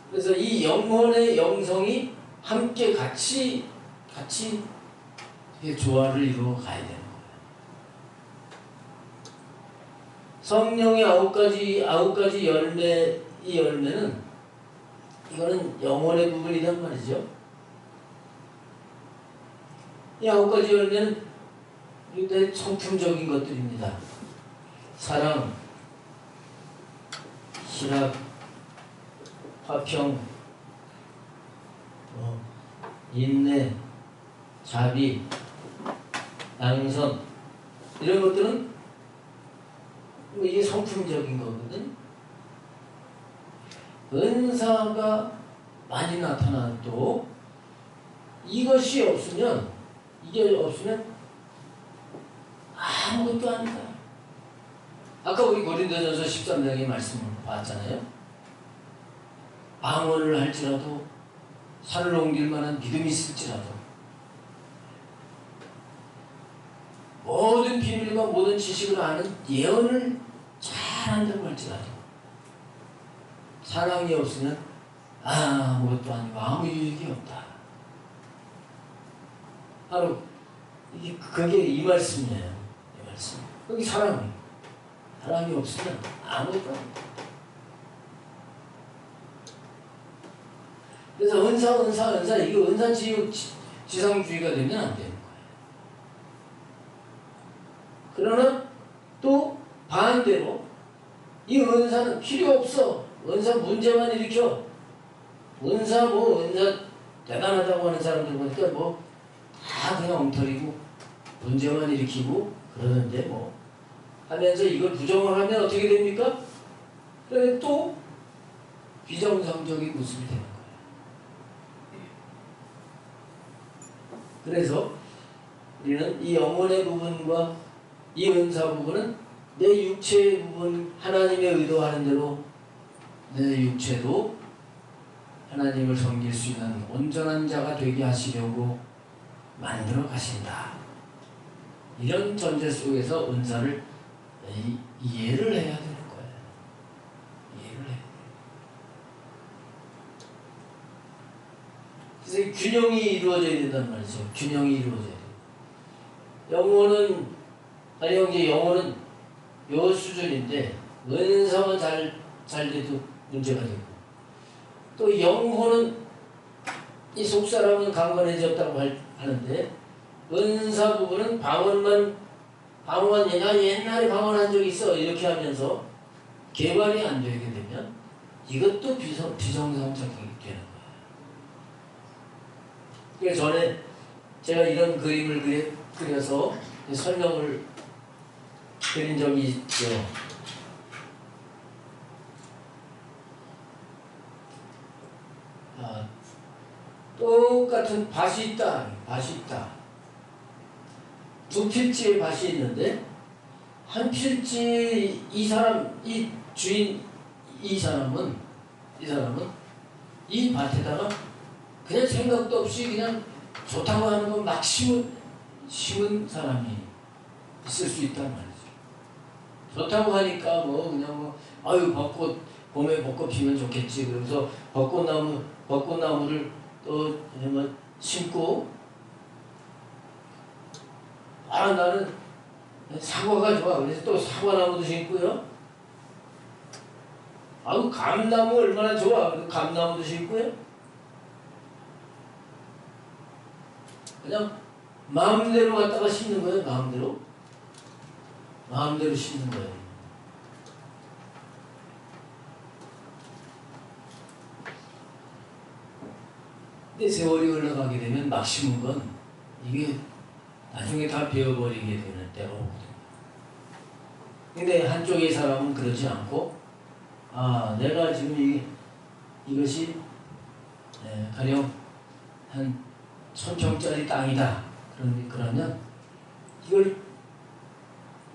A: 그래서 이 영혼의 영성이 함께 같이 조화를 이루어 가야 되는 거예요. 성령의 아홉 가지 열매, 이 열매는 이거는 영혼의 부분이란 말이죠. 이 아홉 가지 열매는 굉장히 성품적인 것들입니다. 사랑, 희락, 화평, 인내, 자비, 양선, 이런 것들은 이게 성품적인 거거든. 은사가 많이 나타나도 이게 없으면 아무것도 아니다. 아까 우리 고린도전서 13장의 말씀을 봤잖아요. 방언을 할지라도 산을 옮길 만한 믿음이 있을지라도 모든 비밀과 모든 지식을 아는 예언을 잘한다고 할지라도 사랑이 없으면 아무것도 아니고 아무 유익이 없다. 바로 그게 이 말씀이에요. 이 말씀. 여기 사랑이 없으면 아무것도 아니다. 그래서 은사 이게 지상주의가 되면 안 되는 거예요. 그러나 또 반대로 이 은사는 필요 없어. 은사 문제만 일으켜. 은사 대단하다고 하는 사람들 보니까 다 그냥 엉터리고 문제만 일으키고 그러는데 하면서 이걸 부정을 하면 어떻게 됩니까? 그래 또 비정상적인 모습이 되는 거예요. 그래서 우리는 이 영혼의 부분과 이 은사 부분은 내 육체의 부분, 하나님의 의도하는 대로 내 육체도 하나님을 섬길 수 있는 온전한 자가 되게 하시려고 만들어 가신다. 이런 전제 속에서 은사를 이해를 해야 되는 거예요. 이해를 해야 돼요. 그래서 균형이 이루어져야 된단 말이죠. 균형이 이루어져야 돼요. 영혼은 요 수준인데 은사만 잘 돼도 문제가 되고 또 영혼은 이 속사람은 강건해졌다고 하는데 은사 부분은 나 옛날에 방언한 적이 있어 이렇게 하면서 개발이 안 되게 되면 이것도 비정상적이 되는 거예요. 그래서 전에 제가 이런 그림을 그려서 설명을 드린 적이 있죠. 똑같은 밭이 있다. 두 필지의 밭이 있는데 한 필지 이 사람은 이 밭에다가 그냥 생각도 없이 그냥 좋다고 하는 거 막 심은 사람이 있을 수 있단 말이죠. 좋다고 하니까 봄에 벚꽃 피면 좋겠지. 그래서 벚꽃나무를 또 심고 나는 사과가 좋아. 그래서 또 사과나무도 심고요. 감나무 얼마나 좋아. 감나무도 심고요. 그냥 마음대로 갖다가 심는 거예요. 마음대로 심는 거예요. 근데 세월이 흘러가게 되면 막 심은 건 이게 나중에 다 베어버리게 되는 때가 오거든요. 근데 한쪽의 사람은 그러지 않고, 내가 지금 이것이 가령 한 1000평짜리 땅이다. 그러면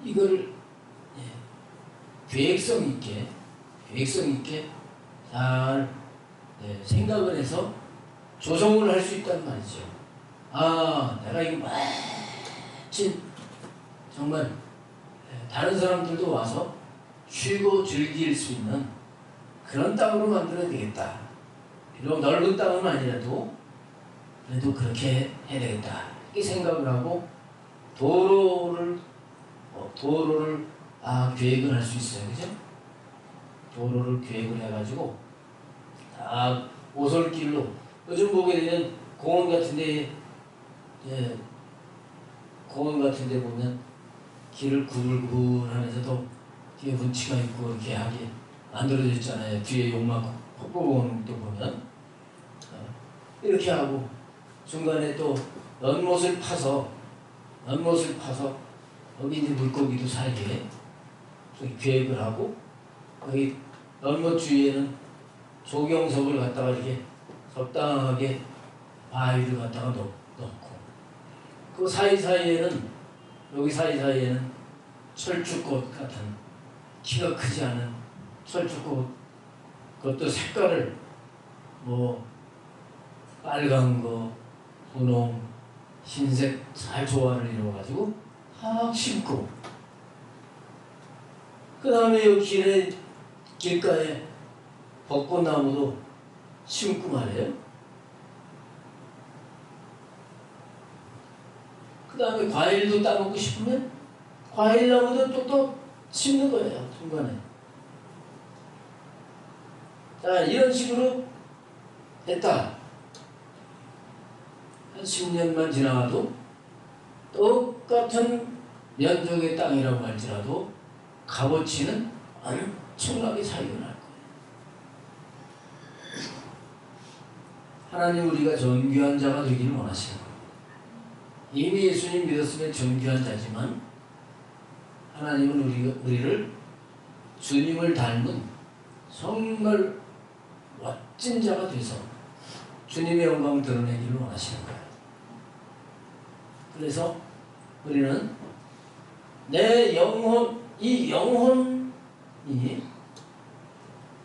A: 이걸 계획성 있게 잘 생각을 해서 조성을 할 수 있단 말이죠. 내가 이거 마침 정말 다른 사람들도 와서 쉬고 즐길 수 있는 그런 땅으로 만들어야 되겠다. 비록 넓은 땅은 아니라도 그래도 그렇게 해야 되겠다. 이렇게 생각을 하고 도로를 계획을 할 수 있어요. 그죠? 도로를 계획을 해가지고 다 오솔길로 요즘 보게 되면 공원 같은데 보면 길을 구불구불하면서도 뒤에 운치가 있고 이렇게 하게 만들어져 있잖아요. 뒤에 용막 폭포공원도 보면 이렇게 하고 중간에 또 연못을 파서 여기 이제 물고기도 살게 계획을 하고 거기 연못 주위에는 조경석을 갖다가 이렇게 적당하게 바위를 갖다가 넣고 그 여기 사이사이에는 철쭉꽃 같은 키가 크지 않은 철쭉꽃, 그것도 색깔을 빨간 거, 분홍, 흰색 잘 조화를 이루어가지고 확 심고, 그 다음에 여기 길가에 벚꽃나무도 심고 말이에요. 그 다음에 과일도 따먹고 싶으면 과일나무도 또 심는 거예요. 중간에. 자, 이런 식으로 했다. 한 10년만 지나가도 똑같은 면적의 땅이라고 할지라도 값어치는 엄청나게 차이가 날 거예요. 하나님 우리가 정귀한 자가 되기를 원하시는 겁니다. 이미 예수님 믿었으면 정귀한 자지만 하나님은 우리를 주님을 닮은 정말 멋진 자가 돼서 주님의 영광을 드러내기를 원하시는 거예요. 그래서 우리는 내 영혼, 이 영혼이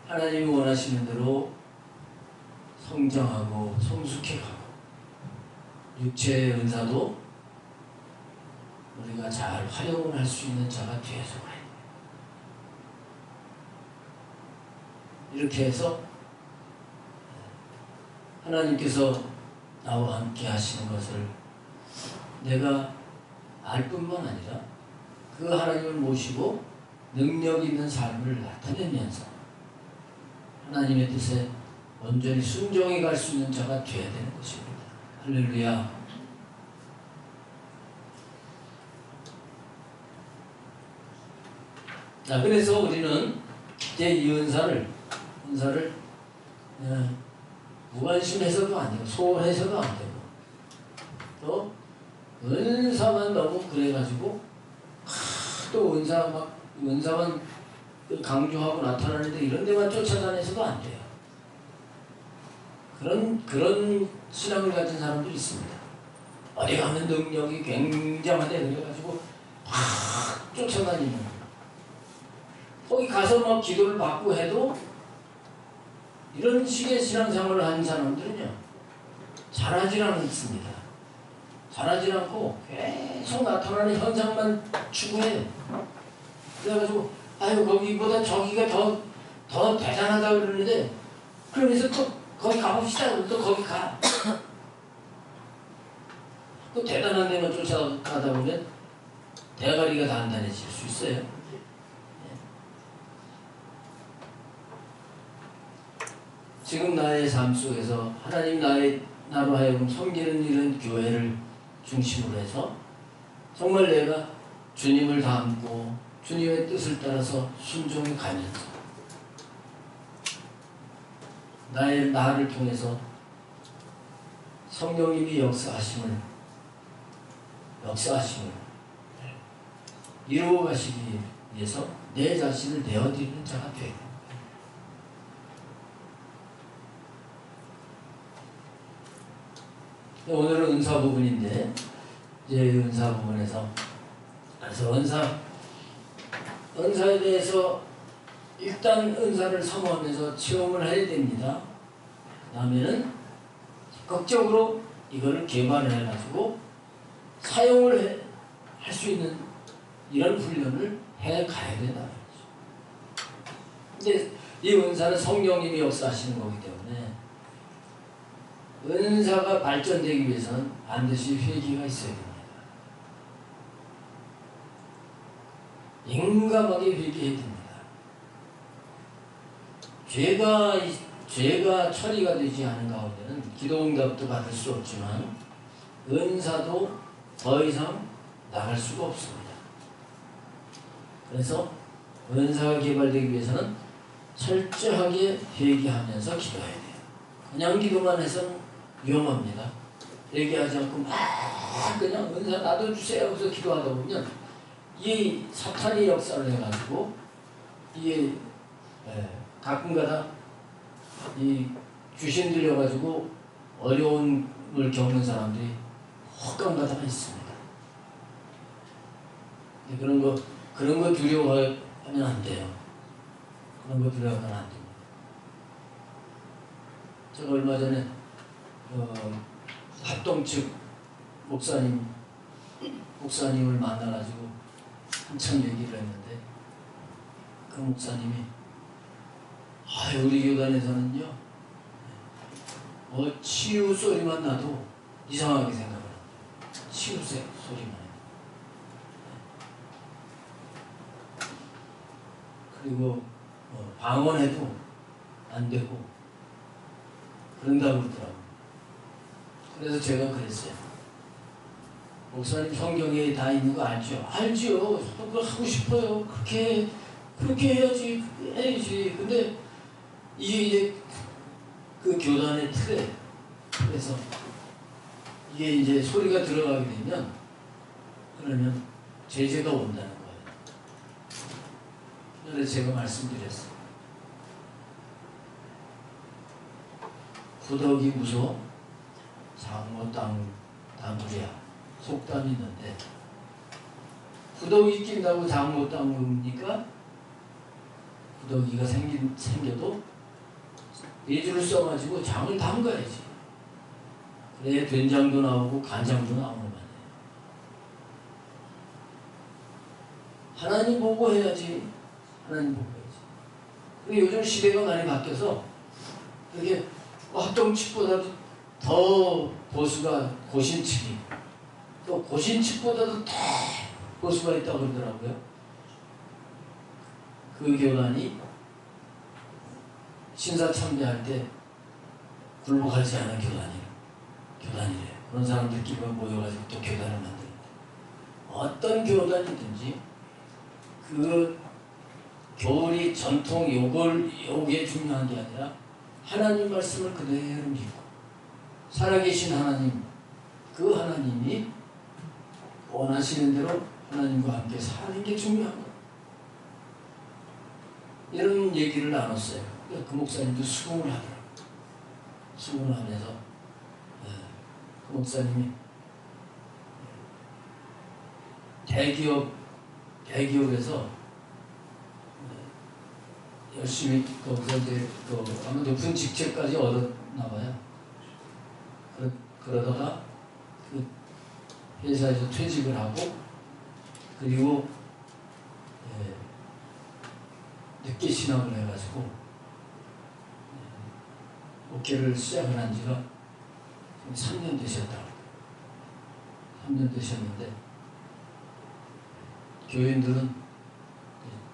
A: 하나님이 원하시는 대로 성장하고 성숙해가고 육체의 은사도 우리가 잘 활용을 할 수 있는 자가 되어서 가요. 이렇게 해서 하나님께서 나와 함께 하시는 것을 내가 알 뿐만 아니라 그 하나님을 모시고 능력 있는 삶을 나타내면서 하나님의 뜻에 온전히 순종해 갈 수 있는 자가 되어야 되는 것입니다. 할렐루야. 자, 그래서 우리는 이제 이 은사를 무관심해서도 안 되고 소원해서도 안 되고 또 은사만 너무 그래가지고 또 은사만 강조하고 나타나는데 이런 데만 쫓아다녀서도 안 돼요. 그런 신앙을 가진 사람들이 있습니다. 어디 가면 능력이 굉장한데 그래가지고 막 쫓아다니는, 거기 가서 막 기도를 받고 해도 이런 식의 신앙생활을 하는 사람들은요 잘하지 않습니다. 잘하지 않고 계속 나타나는 현상만 추구해요. 그래가지고 거기보다 저기가 더 대단하다 그러는데, 그러면서 또 거기 가봅시다. 또 거기 가. 또 대단한 데만 쫓아가다 보면 대가리가 단단해질 수 있어요. 지금 나의 삶 속에서 하나님 나로 하여금 섬기는 일은 교회를 중심으로 해서 정말 내가 주님을 닮고 주님의 뜻을 따라서 순종해 가면서 나를 통해서 성령님이 역사하심을 역사하심을 이루어 가시기 위해서 내 자신을 내어드리는 자가 되어야 됩니다. 오늘은 은사 부분인데 이제 은사 부분에서 그래서 은사에 대해서 일단 은사를 사모하면서 체험을 해야 됩니다. 그 다음에는 적극적으로 이거를 개발을 해가지고 사용을 할 수 있는 이런 훈련을 해 가야 된다. 근데 이 은사는 성령님이 역사하시는 거기 때문에 은사가 발전되기 위해서는 반드시 회개가 있어야 됩니다. 인감하게 회개해야 됩니다. 죄가 처리가 되지 않은 가운데는 기도응답도 받을 수 없지만 은사도 더 이상 나갈 수가 없습니다. 그래서 은사가 개발되기 위해서는 철저하게 회개하면서 기도해야 돼요. 그냥 기도만 해서는 위험합니다. 회개하지 않고 막 그냥 은사 나도 주세요 하면서 기도하다 보면 이 사탄이 역사를 해가지고 이게 가끔가다 이 귀신 들려가지고 어려움을 겪는 사람들이 혹간가다가 있습니다. 그런 거 두려워하면 안 돼요. 그런 거 두려워하면 안 됩니다. 제가 얼마 전에 합동 측 목사님을 만나가지고 한참 얘기를 했는데 그 목사님이 우리 교단에서는요 치유 소리만 나도 이상하게 생각을 합니다. 치유 소리만 그리고 방언해도 안 되고 그런다고 그러더라고요. 그래서 제가 그랬어요. 목사님 성경에 다 있는 거 알죠? 알죠. 그걸 하고 싶어요. 그렇게 해야지. 근데 이게 그 교단의 틀에서 이게 이제 소리가 들어가게 되면 그러면 제재가 온다는 거예요. 그래서 제가 말씀드렸어요. 구덕이 무서워 장모 땅구리야 속담이 있는데 구덕이 낀다고 장모 땅구입니까? 구덕이가 생겨도 예주를 써가지고 장을 담가야지. 그래야 된장도 나오고 간장도 나오는 거예요. 하나님 보고 해야지. 하나님 보고 해야지. 그리고 요즘 시대가 많이 바뀌어서 이게 합동측보다도 더 보수가 고신측이 또 고신측보다도 더 보수가 있다고 그러더라고요. 그 교단이 신사참배할 때 굴복하지 않은 교단이래요. 그런 사람들끼리 모여가지고 또 교단을 만듭니다. 어떤 교단이든지 그 교리 전통 요게 중요한 게 아니라 하나님 말씀을 그대로 믿고 살아계신 하나님, 그 하나님이 원하시는 대로 하나님과 함께 사는 게 중요한 거예요. 이런 얘기를 나눴어요. 그 목사님도 수긍을 하더라고요. 수긍을 하면서 그 목사님이 대기업에서 열심히 거기서 이제 아마 높은 직책까지 얻었나 봐요. 그러다가 그 회사에서 퇴직을 하고 그리고 늦게 신학을 해가지고 목회를 시작을 한 지가 3년 되셨다고. 3년 되셨는데 교인들은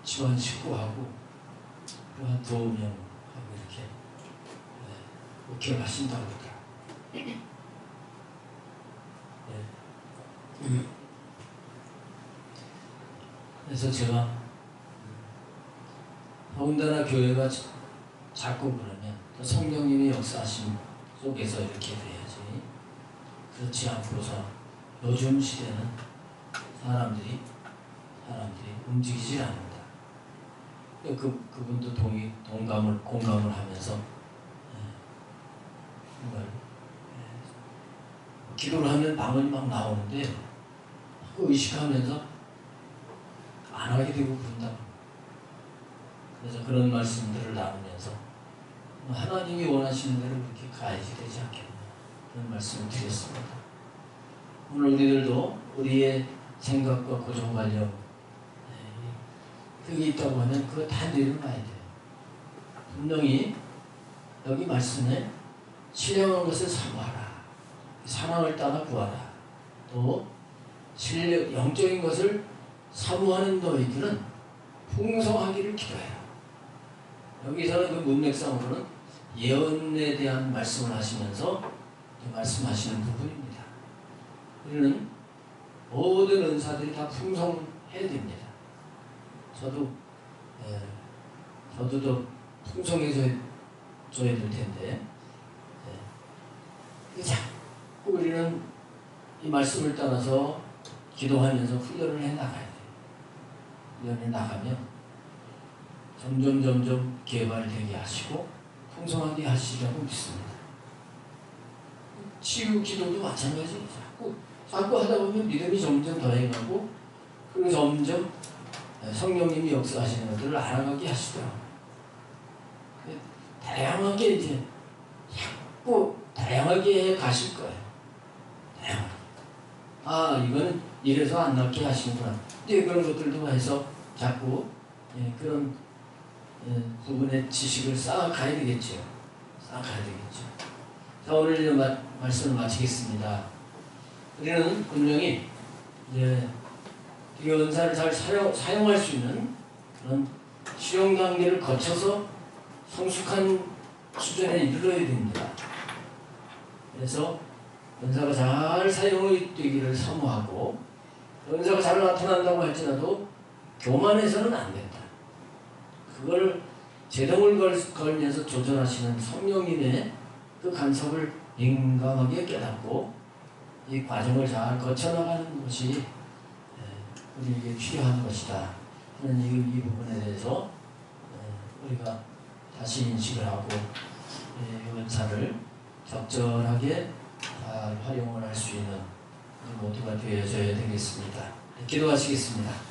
A: 집안 식구하고 한 2명하고 이렇게 목회를 하신다고 그러더라고요. 그래서 제가 더군다나 교회가 자꾸 그러면 성령님의 역사하심 속에서 이렇게 돼야지 그렇지 않고서 요즘 시대는 사람들이 움직이질 않는다. 그분도 공감을 하면서 정말 기도를 하면 방언이 막 나오는데 그 의식하면서 안 하게 되고 그런다. 그래서 그런 말씀들을 나누면서 하나님이 원하시는 대로 그렇게 가야지 되지 않겠나 그런 말씀을 드렸습니다. 오늘 우리들도 우리의 생각과 고정관념 그게 있다고 하면 그거 다 내려놔야 돼요. 분명히 여기 말씀에 신령한 것을 사모하라. 사랑을 따라 구하라. 또 영적인 것을 사모하는 너희들은 풍성하기를 기도해라. 여기서는 그 문맥상으로는 예언에 대한 말씀을 하시면서 말씀하시는 부분입니다. 우리는 모든 은사들이 다 풍성해야 됩니다. 저도 더 풍성해져야 될 텐데 자꾸 우리는 이 말씀을 따라서 기도하면서 훈련을 해 나가야 돼요. 훈련해 나가면 점점 개발되게 하시고 풍성하게 하시려고 믿습니다. 치유 기도도 마찬가지예요. 자꾸 하다 보면 믿음이 점점 더해가고 그리고 점점 성령님이 역사하시는 것들을 알아가게 하시더라고요. 다양하게 이제 자꾸 다양하게 가실 거예요. 다양하게. 이거는 이래서 안 낫게 하시는구나. 이제 그런 것들도 해서 자꾸 그런 부분의 지식을 쌓아가야 되겠죠. 자, 오늘 이 말씀을 마치겠습니다. 우리는 분명히 이제 이 은사를 잘 사용할 수 있는 그런 실용 단계를 거쳐서 성숙한 수준에 이르러야 됩니다. 그래서 은사가 잘 사용이 되기를 사모하고 은사가 잘 나타난다고 할지라도 교만해서는 안 된다. 그걸 제동을 걸면서 조절하시는 성령님의 그 간섭을 민감하게 깨닫고 이 과정을 잘 거쳐나가는 것이 우리에게 필요한 것이다. 하는 이 부분에 대해서 우리가 다시 인식을 하고 은사를 적절하게 잘 활용을 할 수 있는 모두가 되어져야 되겠습니다. 기도하시겠습니다.